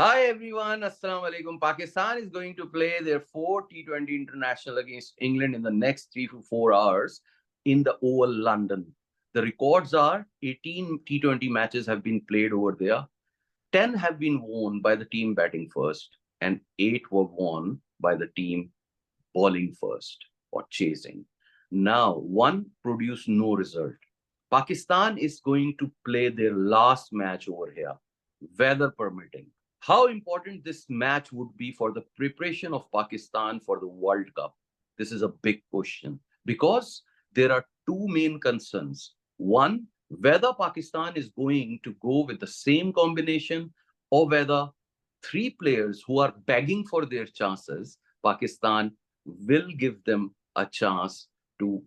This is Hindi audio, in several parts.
Hi everyone, Assalamu alaikum. Pakistan is going to play their 4 T20 international against England in the next 3 to 4 hours in the Oval London. The records are 18 T20 matches have been played over there. 10 have been won by the team batting first and 8 were won by the team bowling first or chasing. Now, one produced no result. Pakistan is going to play their last match over here, weather permitting. How important this match would be for the preparation of Pakistan for the World Cup? This is a big question because there are two main concerns. One, whether Pakistan is going to go with the same combination or whether three players who are begging for their chances, Pakistan will give them a chance to,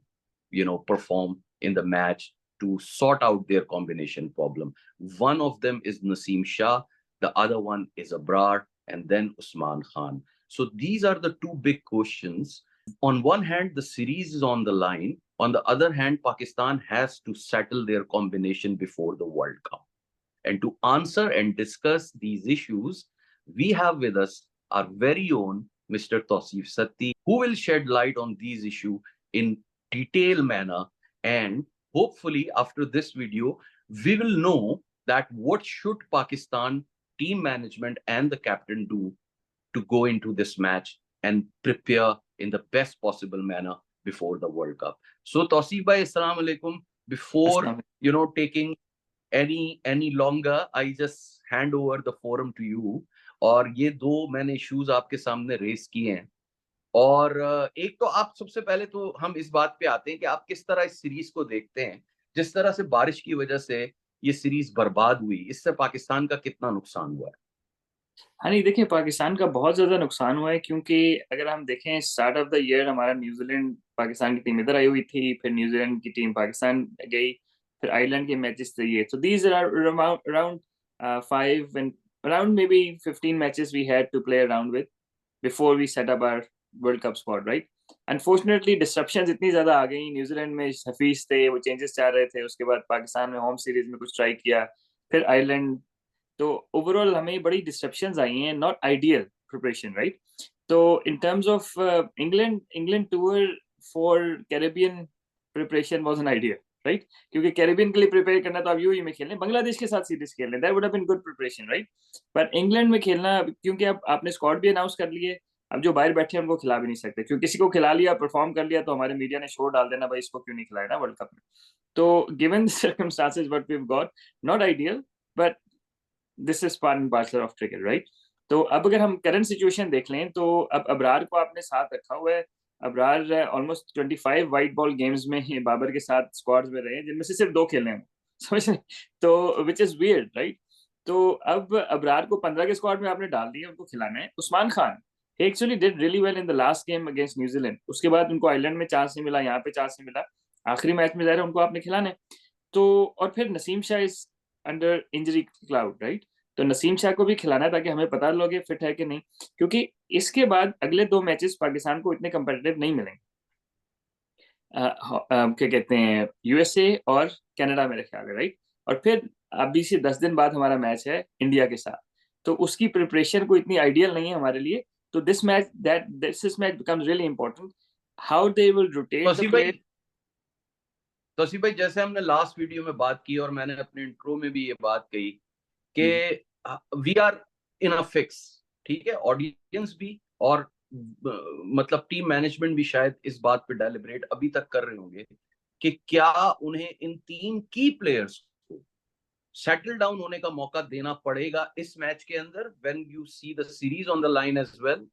perform in the match to sort out their combination problem. One of them is Naseem Shah, the other one is Abrar, and then Usman Khan. So these are the two big questions. On one hand, the series is on the line. On the other hand, Pakistan has to settle their combination before the World Cup. And to answer and discuss these issues, we have with us our very own Mr. Tausif Satti, who will shed light on these issues in detailed manner. And hopefully, after this video, we will know that what should Pakistan team management and the captain do to go into this match and prepare in the best possible manner before the World Cup. So, Tausif bhai, assalamu alaikum. Before taking any longer, I just hand over the forum to you. और ये दो मैंने इश्यूज आपके सामने रेस किए हैं और एक तो आप सबसे पहले तो हम इस बात पे आते हैं कि आप किस तरह इस सीरीज को देखते हैं जिस तरह से बारिश की वजह से ये सीरीज बर्बाद हुई, इससे पाकिस्तान का कितना नुकसान हुआ है? हाँ नहीं, देखिए पाकिस्तान का बहुत ज्यादा नुकसान हुआ है क्योंकि अगर हम देखें स्टार्ट ऑफ द ईयर हमारा न्यूजीलैंड पाकिस्तान की टीम इधर आई हुई थी, फिर न्यूजीलैंड की टीम पाकिस्तान गई, फिर आयरलैंड के मैचेस थे ये, so these are around 5 and around maybe 15 matches we had to play around with before we set up our World Cup squad, right? Unfortunately disruptions इतनी ज्यादा आ गई, न्यूजीलैंड में हफीज थे, वो चेंजेस चाह रहे थे, उसके बाद पाकिस्तान में होम सीरीज में कुछ ट्राई किया, फिर आयरलैंड, तो ओवरऑल हमें बड़ी डिस्ट्रप्शंस आई हैं, नॉट आइडियल प्रिपरेशन, राइट? तो in terms of England England tour for Caribbean preparation was an idea, right? क्योंकि कैरेबियन के लिए प्रिपेयर करना तो आप यूएई में खेल लें, बांग्लादेश के साथ सीरीज खेल लें, that would have been good preparation, right? पर इंग्लैंड में खेलना, क्योंकि अब आपने स्क्वाड भी अनाउंस कर लिए, अब जो बाहर बैठे हैं उनको खिला भी नहीं सकते, क्योंकि किसी को खिला लिया, परफॉर्म कर लिया, तो हमारे मीडिया ने शो डाल देना, भाई इसको क्यों नहीं खिलाया ना वर्ल्ड कप में। तो given the circumstances what we have got, not ideal, but this is part and parcel of cricket, right? तो अब अगर हम करंट सिचुएशन देख लें तो अब अबरार को आपने साथ रखा हुआ है, Abrar almost 25 white ball games में बाबर के साथ स्क्वाड्स में रहे, जिनमें से सिर्फ 2 खेले हैं, समझ रहे? तो विच इज वियर्ड, राइट? तो अब अबरार को 15 के स्क्वाड में आपने डाल दिया, उनको खिलाना है। Usman Khan actually did really well in the last game against New Zealand, उसके बाद उनको आयरलैंड में चांस नहीं मिला, यहाँ पे चांस नहीं मिला, आखिरी मैच में जा रहा है, उनको आपने खिलाना है। तो और फिर Naseem Shah is under injury cloud, right? तो नसीम शाह को भी खिलाना है ताकि हमें पता लगे फिट है कि नहीं, क्योंकि इसके बाद अगले 2 मैचेस पाकिस्तान को इतने कंपेटिटिव नहीं मिलेंगे। क्या कहते हैं, यूएसए और कनाडा मेरे ख्याल है, राइट? और फिर अभी से 10 दिन बाद हमारा मैच है इंडिया के साथ, तो उसकी प्रिपरेशन को इतनी आइडियल नहीं है हमारे लिए। तो this match becomes really important, how they will rotate the player. Tauseef भाई, जैसे हमने लास्ट वीडियो में बात की और मैंने अपने इंट्रो में भी ये बात कही कि we are in a fix, ठीक है, ऑडियंस भी और मतलब टीम मैनेजमेंट भी शायद इस बात पे डेलिब्रेट अभी तक कर रहे होंगे कि क्या उन्हें इन 3 की प्लेयर्स को सेटल डाउन होने का मौका देना पड़ेगा इस मैच के अंदर when you see the series on the line as well,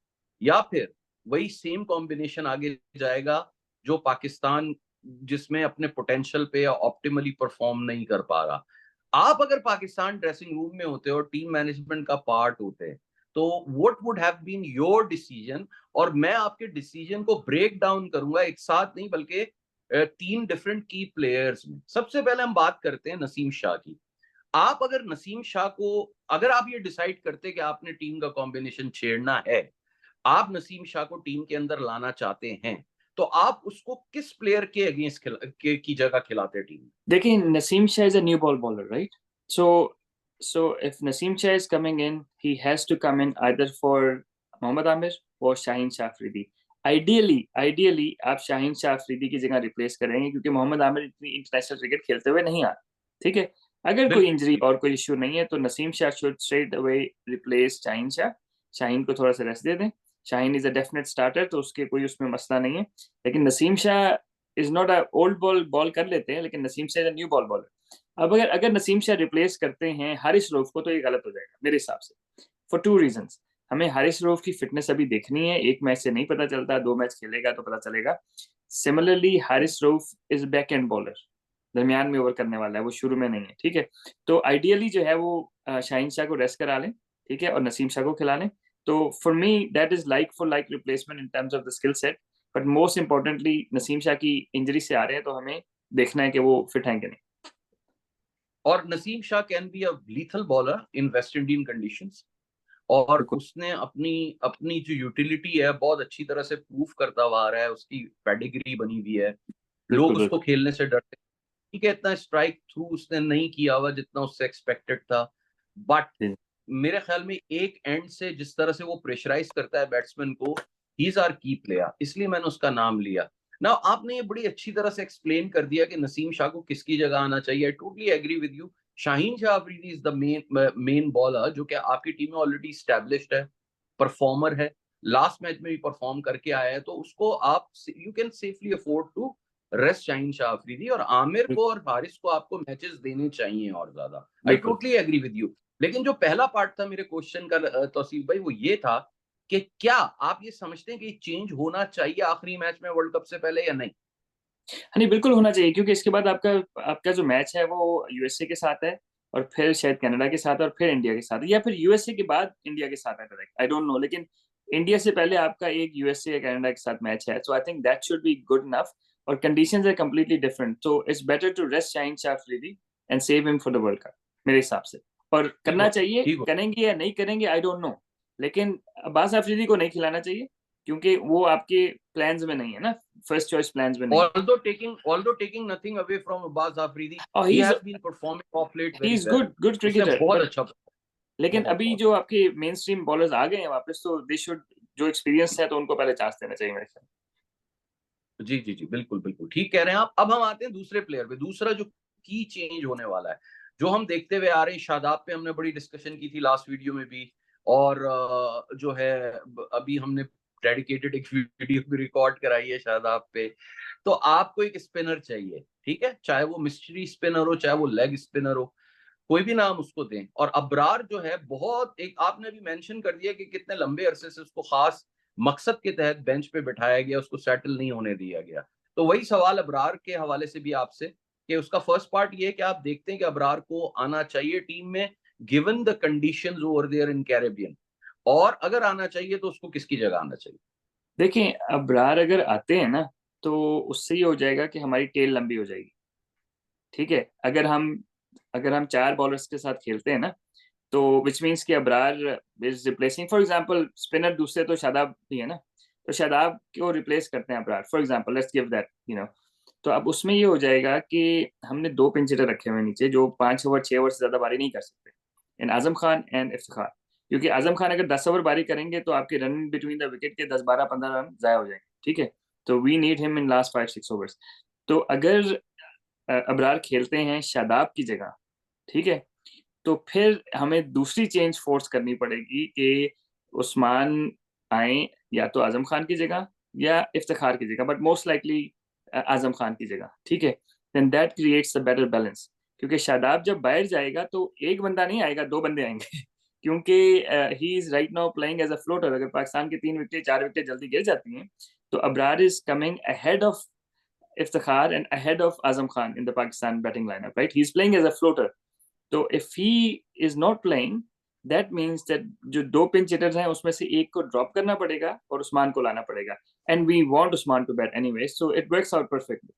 या फिर वही सेम कॉम्बिनेशन आगे जाएगा जो पाकिस्तान जिसमें अपने पोटेंशियल पे या ऑप्टिमली परफॉर्म नहीं कर पा रहा। आप अगर पाकिस्तान ड्रेसिंग रूम में होते और टीम मैनेजमेंट का पार्ट होते तो what would have been your decision? और मैं आपके डिसीजन को ब्रेक डाउन करूंगा, एक साथ नहीं बल्कि 3 डिफरेंट की प्लेयर्स में। सबसे पहले हम बात करते हैं नसीम शाह की। आप अगर नसीम शाह को, अगर आप ये डिसाइड करते कि आपने टीम का कॉम्बिनेशन छेड़ना है, आप नसीम शाह को टीम के अंदर लाना चाहते हैं, तो आप उसको किस प्लेयर के अगेंस्ट की जगह खिलाते टीम? देखिए, Naseem Shah is a new ball bowler, right? So So if Naseem Shah is coming in, he has to come in either for Mohammad Amir or Shaheen Shah Afridi. Ideally आप शाहीन शाह अफरीदी की जगह रिप्लेस करेंगे, क्योंकि मोहम्मद आमिर इतनी इंटरनेशनल क्रिकेट खेलते हुए नहीं आ, ठीक है। अगर कोई बिल्कुल इंजरी और कोई इश्यू नहीं है तो Naseem Shah should straight away replace Shaheen Shah. Shaheen को थोड़ा सा रेस्ट दे दें। Shaheen is a definite starter, तो उसके कोई उसमें मसला नहीं है। लेकिन Naseem Shah is not a old ball कर लेते हैं, लेकिन Naseem Shah is a new bowler. अब अगर नसीम शाह रिप्लेस करते हैं हारिस रऊफ को, तो ये गलत हो जाएगा मेरे हिसाब से, फॉर टू रीजंस। हमें हारिस रऊफ की फिटनेस अभी देखनी है, एक मैच से नहीं पता चलता, 2 मैच खेलेगा तो पता चलेगा। Similarly Haris Rauf is back and bowler, दरमियान में ओवर करने वाला है, वो शुरू में नहीं है, ठीक है। तो आइडियली जो है वो शाहीन शाह को रेस्ट करा लें, ठीक है, और नसीम शाह को खिला लें। तो for me that is like for like replacement in terms of the skill set. But most importantly Naseem Shah की इंजरी से आ रहे हैं, तो हमें देखना है कि वो फिट हैं कि नहीं। और Naseem Shah can be a lethal bowler in West Indian conditions, और बिल्कुल उसने अपनी अपनी जो यूटिलिटी है बहुत अच्छी तरह से प्रूव करता हुआ आ रहा है, उसकी पेडिग्री बनी हुई है, लोग बिल्कुल उसको बिल्कुल खेलने से डरते हैं। ठीक है, इतना स्ट्राइक थ्रू उसने नहीं किया हुआ जितना उससे एक्सपेक्टेड था, बट जी। मेरे ख्याल में एक एंड से जिस तरह से वो प्रेशराइज करता है बैट्समैन को, ही इज आवर की प्लेयर, इसलिए मैंने उसका नाम लिया ना। आपने ये बड़ी अच्छी तरह से एक्सप्लेन कर दिया कि नसीम शाह को किसकी जगह आना चाहिए। I totally agree with you. Shaheen Shah Afridi is the main bowler, जो कि आपकी टीम में ऑलरेडी स्टैब्लिश्ड है, परफॉर्मर है, लास्ट मैच में भी परफॉर्म करके आया है, तो उसको आप you can safely afford to rest Shaheen Shah Afridi, और आमिर को और हारिस को आपको मैचेस देने चाहिए और ज्यादा। आई बिल्कुल। Totally agree with you. लेकिन जो पहला पार्ट था मेरे क्वेश्चन का तौसीफ भाई, वो ये था कि क्या आप ये समझते हैं कि चेंज होना चाहिए आखिरी मैच में वर्ल्ड कप से पहले या नहीं? हाँ नहीं, बिल्कुल होना चाहिए, क्योंकि इसके बाद आपका आपका जो मैच है वो यूएसए के साथ है, और फिर शायद कनाडा के साथ, और फिर इंडिया के साथ, या फिर यूएसए के बाद इंडिया के साथ है, डायरेक्ट आई डोंट नो। लेकिन इंडिया से पहले आपका एक यूएसए या कनाडा के साथ मैच है, so I think that should be good enough. और conditions are completely different, so it's better to rest Shaheen Shah Afridi and save him for the World Cup, मेरे हिसाब से। और ठीक करना हो, चाहिए, ठीक हो। करेंगे या नहीं करेंगे आई डोंट नो, लेकिन अब्बास अफरीदी को नहीं खिलाना चाहिए, क्योंकि वो आपके प्लान्स में नहीं है ना, फर्स्ट चॉइस प्लान्स में नहीं है। Although taking nothing away from Abbas Afridi, और he has been performing off late he very is well. Good उसने क्रिकेटर, बहुत बट अच्छा, लेकिन बहुत अभी बहुत। जो आपके मेन स्ट्रीम बॉलर्स आ गए हैं वापस, तो दे शुड, जो एक्सपीरियंस है तो उनको पहले चांस देना चाहिए मेरे ख्याल। जी जी जी, बिल्कुल बिल्कुल ठीक कह रहे हैं आप। अब हम आते हैं दूसरे प्लेयर पे, दूसरा जो की चेंज होने वाला है, जो हम देखते हुए आ रहे हैं। शादाब पे हमने बड़ी डिस्कशन की थी लास्ट वीडियो में भी, और जो है अभी हमने डेडिकेटेड एक वीडियो भी रिकॉर्ड कराई है शादाब पे। तो आपको एक स्पिनर चाहिए, ठीक है, चाहे वो मिस्ट्री स्पिनर हो, चाहे वो लेग स्पिनर हो, कोई भी नाम उसको दें। और अबरार जो है, बहुत एक आपने भी मेंशन कर दिया कि कितने लंबे अरसे से उसको खास मकसद के तहत बेंच पे बिठाया गया, उसको सेटल नहीं होने दिया गया। तो वही सवाल अबरार के हवाले से भी आपसे, कि उसका फर्स्ट पार्ट ये है कि आप देखते हैं कि अबरार को आना चाहिए टीम में given the conditions over there in Caribbean, और अगर आना चाहिए तो उसको किसकी जगह आना चाहिए? देखें, अबरार अगर आते हैं ना, तो उससे ये हो जाएगा कि हमारी टेल लंबी हो जाएगी, ठीक है। अगर हम 4 बॉलर्स के साथ खेलते हैं ना, तो विच मीन्स कि Abrar is replacing, for example spinner दूसरे तो शादाब भी है ना, तो शादाब को रिप्लेस करते हैं Abrar, for example let's give that तो अब उसमें ये हो जाएगा कि हमने 2 पिंच हिटर रखे हुए हैं नीचे, जो 5 ओवर 6 ओवर से ज्यादा बारी नहीं कर सकते, इन आजम खान एंड इफ्तिखार। क्योंकि आजम खान अगर 10 ओवर बारी करेंगे तो आपके रन बिटवीन द विकेट के 10 12 15 रन जाया हो जाएंगे, ठीक है। तो we need him in last 5 6 overs. तो अगर अबरार खेलते हैं शादाब की जगह, ठीक है, तो फिर हमें दूसरी चेंज फोर्स करनी पड़ेगी कि उस्मान आए, या तो आजम खान की जगह या इफ्तिखार की जगह, but most likely Azam Khan की जगह, ठीक है। Then that creates a better balance, क्योंकि शादाब जब बाहर जाएगा तो एक बंदा नहीं आएगा, 2 बंदे आएंगे क्योंकि he is right now playing as a floater. अगर पाकिस्तान की 3 विकेट 4 विकेट जल्दी गिर जाती हैं, तो Abrar is coming ahead of Iftikhar and ahead of Azam Khan in the Pakistan batting lineup, right? He's playing as a floater. तो if he is not playing, that means that जो 2 पिंच हिटर्स हैं उसमें से एक को ड्रॉप करना पड़ेगा और उस्मान को लाना पड़ेगा, and we want Usman to bat anyway, so it works out perfectly.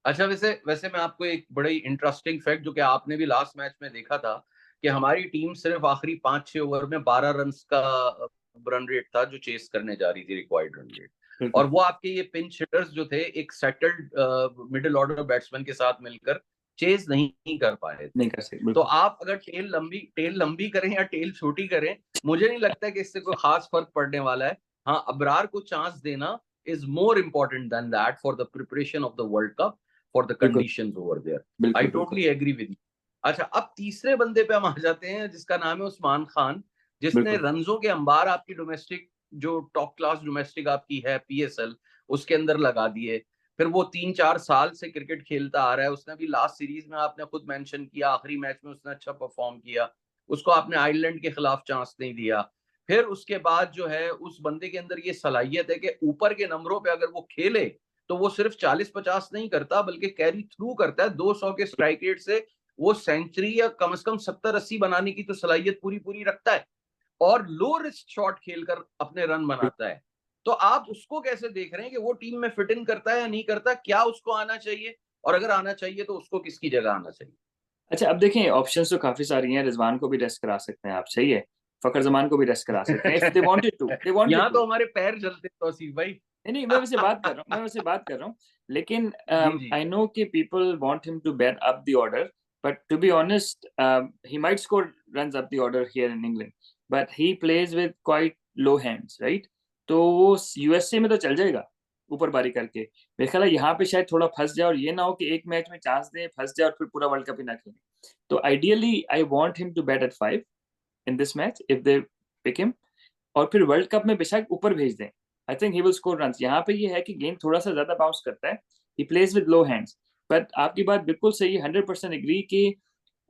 अच्छा, वैसे वैसे मैं आपको एक बड़ी इंटरेस्टिंग फैक्ट, जो कि आपने भी लास्ट मैच में देखा था, कि हमारी टीम सिर्फ आखिरी 5-6 ओवर में 12 रन का रन रेट था जो चेस करने जा रही थी, रिक्वायर्ड रन रेट। बिल्कुल और वो आपके ये पिंच हिटर्स जो थे, एक सेटल्ड मिडिल ऑर्डर बैट्समैन के साथ मिलकर चेज नहीं कर पाए थे। नहीं कर सकते तो बिल्कुल। आप अगर टेल लंबी करें या टेल छोटी करें, मुझे नहीं लगता कि इससे कोई खास फर्क पड़ने वाला है। हाँ, अबरार को चांस देना is more important than that for the preparation of the World Cup, for the बिल्कुल conditions over there. I बिल्कुल बिल्कुल totally agree with you. अच्छा, अब तीसरे बंदे पे हम आ जाते हैं जिसका नाम है उस्मान खान, जिसने बिल्कुल रंजों के अंबार आपकी डोमेस्टिक, जो टॉप क्लास डोमेस्टिक आपकी है पीएसएल, उसके अंदर लगा दिए। फिर वो 3-4 साल से क्रिकेट खेलता आ रहा है। उसने भी लास्ट सीरीज में आपने खुद मेंशन किया, आखिरी मैच में उसने अच्छा परफॉर्म किया। उसको आपने आयरलैंड के खिलाफ चांस नहीं दिया। फिर उसके बाद जो है उस बंदे के अंदर ये सलाहियत है कि ऊपर के नंबरों पे अगर वो खेले तो वो सिर्फ 40-50 नहीं करता, बल्कि कैरी थ्रू करता है। 200 के स्ट्राइक रेट से वो सेंचुरी या कम से कम 70-80 बनाने की तो सलाहियत पूरी पूरी रखता है, और लो रिस्क शॉट खेलकर अपने रन बनाता है। तो आप उसको कैसे देख रहे हैं कि वो टीम में फिट इन करता है या नहीं करता? क्या उसको आना चाहिए, और अगर आना चाहिए तो उसको किसकी जगह आना चाहिए? अच्छा, अब देखें ऑप्शंस तो काफी सारी हैं। रिजवान को भी रेस्ट करा सकते हैं आप, सही है। फखर जमान को भी रेस्ट करा सकते हैं इफ दे वांटेड यहाँ टू। तो हमारे पैर जलते हैं तौसीफ भाई। नहीं नहीं, मैं वैसे बात कर रहा हूँ, लेकिन जी जी। आई नो कि people want him to bat up the order, but to be honest he might score runs up the order here in England, but he plays with quite low hands, right. तो वो यूएसए में तो चल जाएगा ऊपर बारी करके। मेरे ख्याल है यहाँ पे शायद थोड़ा फंस जाए, और ये ना हो कि एक मैच में चांस दे, फंस जाए और फिर पूरा वर्ल्ड कप ही ना खेले। तो ideally I want him to bat at 5 in this match if they pick him, और फिर वर्ल्ड कप में बेशक ऊपर भेज दें। I think he will score runs. यहाँ पे ये है कि गेंद थोड़ा सा ज्यादा बाउंस करता है, ही plays with low hands. But आपकी बात बिल्कुल सही है, 100% एग्री कि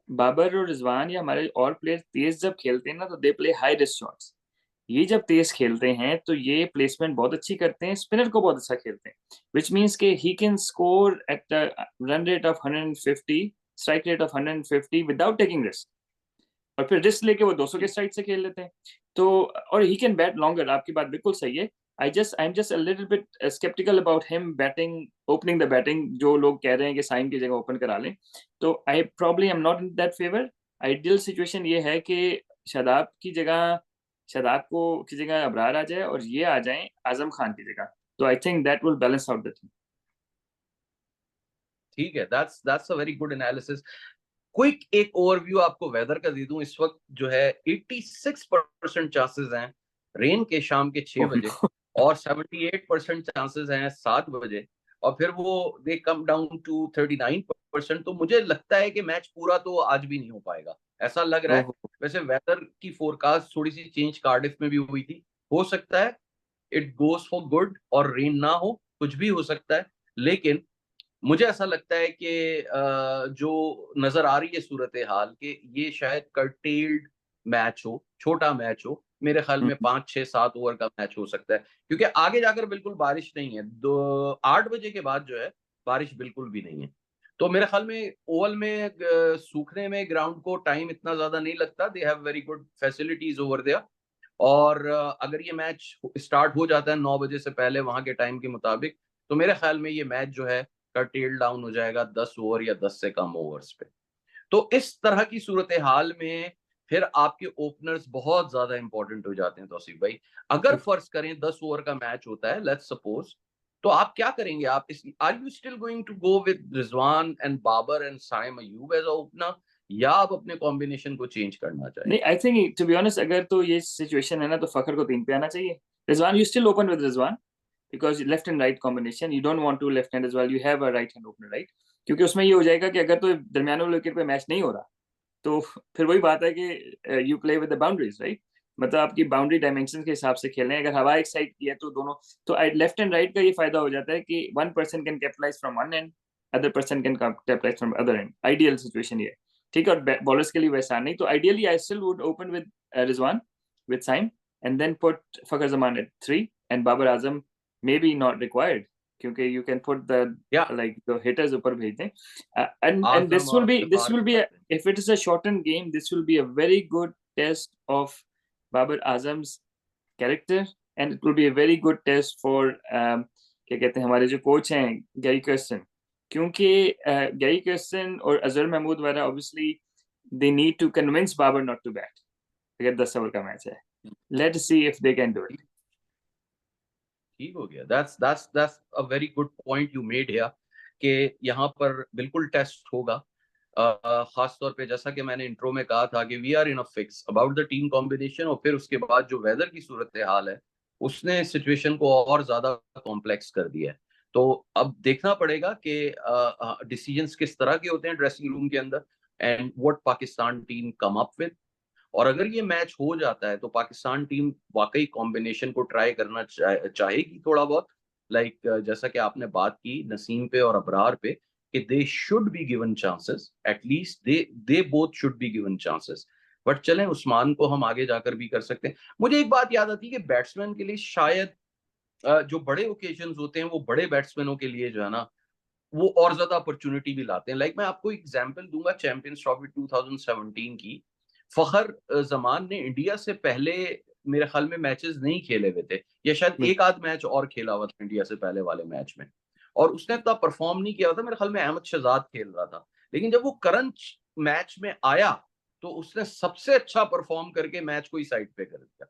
बाबर और रिजवान या हमारे और प्लेयर तेज जब खेलते हैं ना, तो they play high risk shots. ये जब तेज खेलते हैं तो ये प्लेसमेंट बहुत अच्छी करते हैं, स्पिनर को बहुत अच्छा खेलते हैं, विच मीन्स के he can score at run rate of 150, strike rate of 150 without taking risk, और फिर रिस्क लेके वो 200 के साइड से खेल लेते हैं। तो और ही कैन बैट लॉन्गर, आपकी बात बिल्कुल सही है। I am just a little bit sceptical about him batting, opening the batting. जो लोग कह रहे हैं कि साइम की जगह ओपन करा लें, तो I probably am not in that favour. Ideal situation ये है कि शादाब की जगह, शादाब को की जगह अबरार आ जाए और ये आ जाए आजम खान की जगह। तो आई think that will balance out the team. ठीक है, that's a very good analysis. Quick एक ओवरव्यू आपको वेदर का दे दूं। इस वक्त जो है 86% चांसेस हैं रेन के शाम के 6 बजे, और 78% चांसेस हैं 7 बजे, और फिर वो दे कम डाउन टू 39%। तो मुझे लगता है कि मैच पूरा तो आज भी नहीं हो पाएगा, ऐसा लग रहा है। ओहो, वैसे वेदर की फोरकास्ट थोड़ी सी चेंज कार्डिफ में भी हुई थी, हो सकता है इट गोज फॉर गुड और रेन ना हो, कुछ भी हो सकता है। लेकिन मुझे ऐसा लगता है कि जो नजर आ रही है सूरत हाल कि ये शायद कर्टेल्ड मैच हो, छोटा मैच हो। मेरे ख्याल में 5-6-7 ओवर का मैच हो सकता है, क्योंकि आगे जाकर बिल्कुल बारिश नहीं है। 8 बजे के बाद जो है बारिश बिल्कुल भी नहीं है। तो मेरे ख्याल में ओवल में सूखने में ग्राउंड को टाइम इतना ज्यादा नहीं लगता। They have very good facilities over there. और अगर ये मैच स्टार्ट हो जाता है 9 बजे से पहले वहां के टाइम के मुताबिक, तो मेरे ख्याल में ये मैच जो है का टेल डाउन हो जाएगा 10 ओवर या 10 से कम ओवर्स पे। तो इस तरह की सूरत हाल में फिर आपके ओपनर्स बहुत ज्यादा इंपॉर्टेंट हो जाते हैं तौसीफ भाई। अगर फर्ज करें 10 ओवर का मैच होता है, लेट्स सपोज, तो आप क्या करेंगे? आप इस are you still going to go with Rizwan and Babar and Saim Ayub as a opener, या आप अपने कॉम्बिनेशन को चेंज करना नहीं, चाहेंगे? I think to be honest अगर तो ये सिचुएशन है ना, तो फखर को 3 पे आना चाहिए। Rizwan, you still open with Rizwan because left and right combination, you don't want to left hand as well, you have a right hand opener, right. क्योंकि उसमें ये हो जाएगा कि अगर तो दरमियान वाले विकेट पे मैच नहीं हो रहा, तो फिर वही बात है कि you play with the boundaries, right. मतलब आपकी बाउंड्री डायमेंशन के हिसाब से खेलने हैं। अगर हवा एक साइड की है तो दोनों, तो लेफ्ट एंड राइट का ये फायदा हो जाता है कि one person can capitalise from one end, other person can capitalise from other end. Ideal situation ये है, ठीक है। और बॉलर्स के लिए वैसा नहीं, तो ideally I still would open with Rizwan, with Saim, and then put Fakhar Zaman at 3 and Babar Azam maybe not required, क्योंकि you can put the या like the hitters ऊपर भेज दें। And आजम और इफ्तिखार this के will be साथ a, if it is a shortened game, this will be a very good test of Babar Azam's character, and it will be a very good test for क्या कहते हैं हमारे जो कोच हैं गैरी कर्स्टन, क्योंकि गैरी कर्स्टन और अजहर महमूद वगैरह obviously they need to convince Babar not to bat अगर 10 ओवर का मैच है। Let's see if they can do it. ठीक हो गया। That's a very good point you made here, कि यहाँ पर बिल्कुल टेस्ट होगा। खास तौर पे जैसा कि मैंने इंट्रो में कहा था कि we are in a fix about the team combination, और फिर उसके बाद जो वेदर की सूरत हाल है उसने सिचुएशन को और ज्यादा कॉम्प्लेक्स कर दिया है। तो अब देखना पड़ेगा कि डिसीजंस किस तरह के होते हैं ड्रेसिंग रूम के अंदर, and what Pakistan team come up with. और अगर ये मैच हो जाता है तो पाकिस्तान टीम वाकई कॉम्बिनेशन को ट्राई करना चाहेगी थोड़ा बहुत, लाइक जैसा कि आपने बात की नसीम पे और अबरार पे, कि they should be given chances, at least they both should be given chances. But चलें, उस्मान को हम आगे जाकर भी कर सकते हैं। मुझे एक बात याद आती है कि बैट्समैन के लिए शायद जो बड़े ओकेजन होते हैं वो बड़े बैट्समैनों के लिए जो है ना वो और ज्यादा अपॉर्चुनिटी भी लाते हैं। लाइक मैं आपको एग्जांपल दूंगा चैंपियंस ट्रॉफी 2017 की। फखर जमान ने इंडिया से पहले मेरे ख्याल में मैचेस नहीं खेले हुए थे, या शायद एक आध मैच और खेला हुआ था इंडिया से पहले वाले मैच में, और उसने इतना परफॉर्म नहीं किया था। मेरे ख्याल में अहमद शहजाद खेल रहा था, लेकिन जब वो करंट मैच में आया तो उसने सबसे अच्छा परफॉर्म करके मैच को ही साइड पे कर दिया।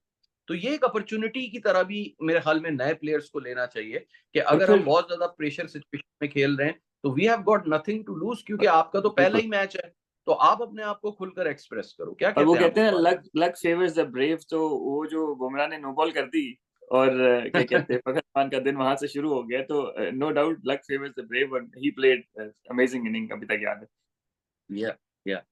तो ये एक अपॉर्चुनिटी की तरह भी मेरे ख्याल में नए प्लेयर्स को लेना चाहिए कि और अगर हम फिर बहुत ज्यादा प्रेशर सिचुएशन में खेल रहे हैं तो we have got nothing to lose, क्योंकि आपका तो पहला बिल्कुल। ही मैच है। तो आप अपने आप को खुलकर एक्सप्रेस करो। क्या और वो कहते हैं आप कहते इस हैं बारे लक में? लक फेवर्स द ब्रेव, तो वो जो बुमराह ने नो बॉल कर दी और क्या कहते हैं फखर खान का दिन वहां से शुरू हो गया, तो no doubt luck favours the brave and he played amazing inning, अभी तक याद है। या या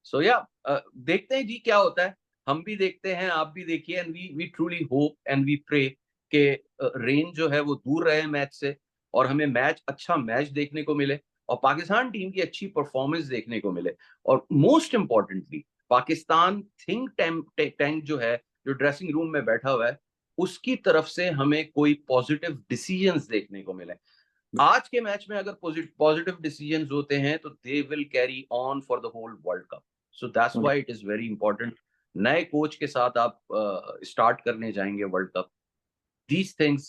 सो या देखते हैं जी क्या होता है। हम भी देखते हैं, आप भी देखिए, and we truly hope and we pray कि रेन जो है वो दूर रहे मैच से, और हमें अच्छा मैच देखने को मिले, और पाकिस्तान टीम की अच्छी परफॉर्मेंस देखने को मिले। और most importantly Pakistan think tank जो है, जो ड्रेसिंग रूम में बैठा हुआ है, उसकी तरफ से हमें कोई पॉजिटिव डिसीजंस देखने को मिले। आज के मैच में अगर पॉजिटिव डिसीजंस होते हैं तो they will carry on for the whole world cup. So that's why it is very important. नए कोच के साथ आप स्टार्ट करने जाएंगे world cup. These things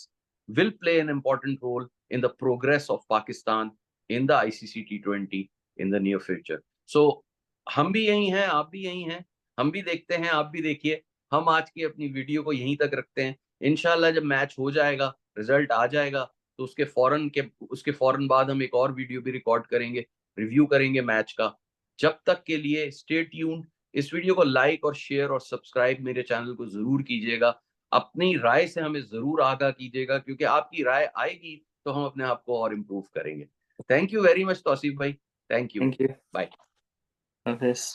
will play an important role in the progress of Pakistan in the ICC T20 in the near future. So हम भी यही हैं, आप भी यही हैं, हम भी देखते हैं, आप भी देखिए। हम आज की अपनी वीडियो को यहीं तक रखते हैं। इंशाल्लाह जब मैच हो जाएगा, रिजल्ट आ जाएगा, तो उसके फौरन बाद हम एक और वीडियो भी रिकॉर्ड करेंगे, रिव्यू करेंगे मैच का। जब तक के लिए स्टे ट्यून्ड। इस वीडियो को लाइक और शेयर और सब्सक्राइब मेरे चैनल को जरूर कीजिएगा। अपनी राय से हमें जरूर आगाह कीजिएगा, क्योंकि आपकी राय आएगी तो हम अपने आप को और इम्प्रूव करेंगे। Thank you very much Tauseef भाई। Thank you. Thank you. Bye. Hafiz.